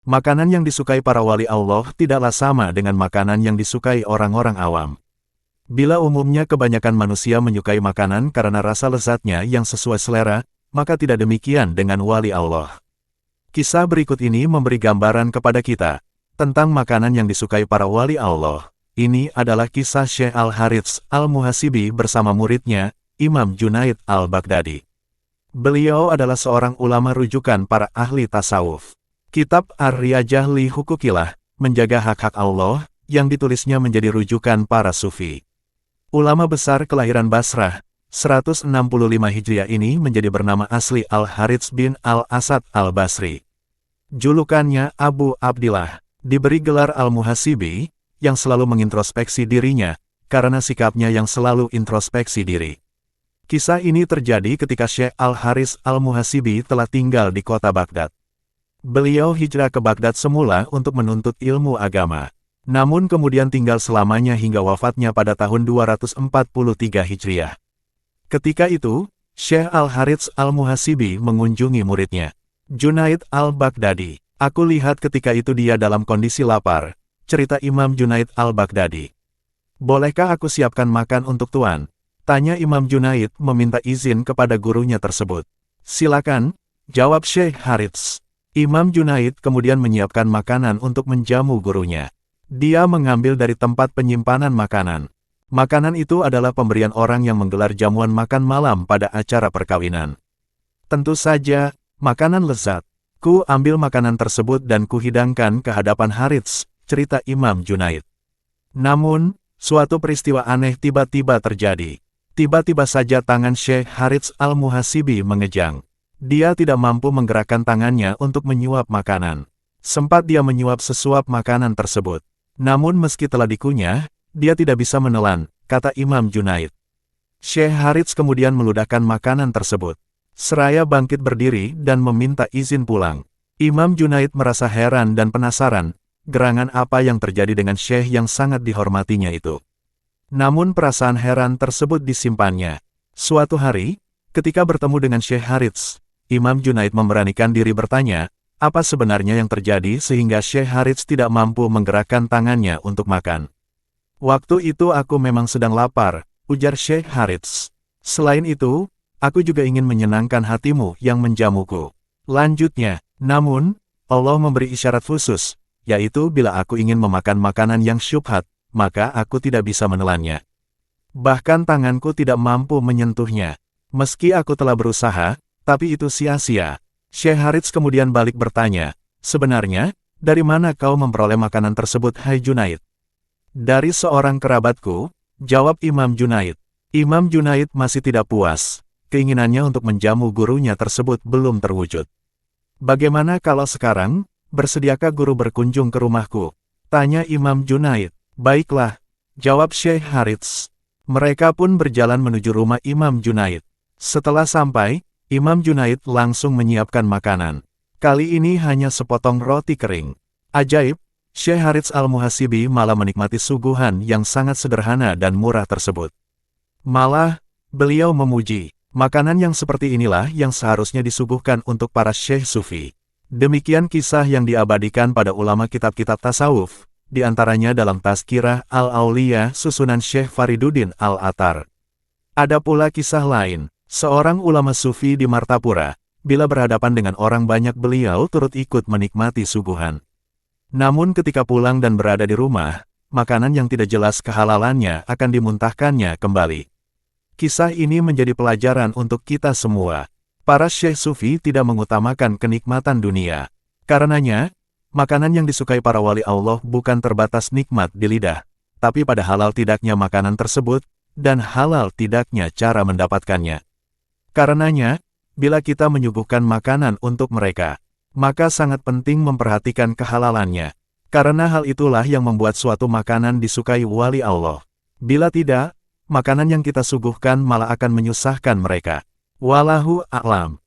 Makanan yang disukai para wali Allah tidaklah sama dengan makanan yang disukai orang-orang awam. Bila umumnya kebanyakan manusia menyukai makanan karena rasa lezatnya yang sesuai selera, maka tidak demikian dengan wali Allah. Kisah berikut ini memberi gambaran kepada kita tentang makanan yang disukai para wali Allah. Ini adalah kisah Syekh Al-Harits Al-Muhasibi bersama muridnya, Imam Junaid Al-Baghdadi. Beliau adalah seorang ulama rujukan para ahli tasawuf. Kitab Ar-Riyajah li Hukukillah, menjaga hak-hak Allah, yang ditulisnya menjadi rujukan para sufi. Ulama besar kelahiran Basrah, 165 Hijriah ini menjadi bernama asli Al-Harits bin Al-Asad Al-Basri. Julukannya Abu Abdillah, diberi gelar Al-Muhasibi, yang selalu mengintrospeksi dirinya, karena sikapnya yang selalu introspeksi diri. Kisah ini terjadi ketika Syekh Al-Harits Al-Muhasibi telah tinggal di kota Baghdad. Beliau hijrah ke Baghdad semula untuk menuntut ilmu agama. Namun kemudian tinggal selamanya hingga wafatnya pada tahun 243 Hijriah. Ketika itu, Syekh Al-Harits Al-Muhasibi mengunjungi muridnya, Junaid Al-Baghdadi. Aku lihat ketika itu dia dalam kondisi lapar, cerita Imam Junaid Al-Baghdadi. Bolehkah aku siapkan makan untuk tuan? Tanya Imam Junaid meminta izin kepada gurunya tersebut. Silakan, jawab Syekh Harits. Imam Junaid kemudian menyiapkan makanan untuk menjamu gurunya. Dia mengambil dari tempat penyimpanan makanan. Makanan itu adalah pemberian orang yang menggelar jamuan makan malam pada acara perkawinan. Tentu saja, makanan lezat. Ku ambil makanan tersebut dan kuhidangkan ke hadapan Harits, cerita Imam Junaid. Namun, suatu peristiwa aneh tiba-tiba terjadi. Tiba-tiba saja tangan Syekh Harits Al-Muhasibi mengejang. Dia tidak mampu menggerakkan tangannya untuk menyuap makanan. Sempat dia menyuap sesuap makanan tersebut. Namun meski telah dikunyah, dia tidak bisa menelan, kata Imam Junaid. Syekh Harits kemudian meludahkan makanan tersebut. Seraya bangkit berdiri dan meminta izin pulang. Imam Junaid merasa heran dan penasaran, gerangan apa yang terjadi dengan Syekh yang sangat dihormatinya itu. Namun perasaan heran tersebut disimpannya. Suatu hari, ketika bertemu dengan Syekh Harits, Imam Junaid memberanikan diri bertanya, apa sebenarnya yang terjadi sehingga Syekh Harits tidak mampu menggerakkan tangannya untuk makan. Waktu itu aku memang sedang lapar, ujar Syekh Harits. Selain itu, aku juga ingin menyenangkan hatimu yang menjamuku. Lanjutnya, namun, Allah memberi isyarat khusus, yaitu bila aku ingin memakan makanan yang syubhat, maka aku tidak bisa menelannya. Bahkan tanganku tidak mampu menyentuhnya. Meski aku telah berusaha, tapi itu sia-sia. Syekh Harits kemudian balik bertanya, sebenarnya, dari mana kau memperoleh makanan tersebut, hai Junaid? Dari seorang kerabatku, jawab Imam Junaid. Imam Junaid masih tidak puas. Keinginannya untuk menjamu gurunya tersebut belum terwujud. Bagaimana kalau sekarang, bersediakah guru berkunjung ke rumahku? Tanya Imam Junaid. Baiklah, jawab Syekh Harits. Mereka pun berjalan menuju rumah Imam Junaid. Setelah sampai, Imam Junaid langsung menyiapkan makanan. Kali ini hanya sepotong roti kering. Ajaib, Syekh Harits Al-Muhasibi malah menikmati suguhan yang sangat sederhana dan murah tersebut. Malah, beliau memuji, makanan yang seperti inilah yang seharusnya disuguhkan untuk para syekh sufi. Demikian kisah yang diabadikan pada ulama kitab-kitab tasawuf, di antaranya dalam Tazkirah Al-Auliya susunan Syekh Fariduddin Al-Atar. Ada pula kisah lain. Seorang ulama sufi di Martapura, bila berhadapan dengan orang banyak beliau turut ikut menikmati suguhan. Namun ketika pulang dan berada di rumah, makanan yang tidak jelas kehalalannya akan dimuntahkannya kembali. Kisah ini menjadi pelajaran untuk kita semua. Para syekh sufi tidak mengutamakan kenikmatan dunia. Karenanya, makanan yang disukai para wali Allah bukan terbatas nikmat di lidah, tapi pada halal tidaknya makanan tersebut, dan halal tidaknya cara mendapatkannya. Karenanya, bila kita menyuguhkan makanan untuk mereka, maka sangat penting memperhatikan kehalalannya. Karena hal itulah yang membuat suatu makanan disukai wali Allah. Bila tidak, makanan yang kita suguhkan malah akan menyusahkan mereka. Wallahu a'lam.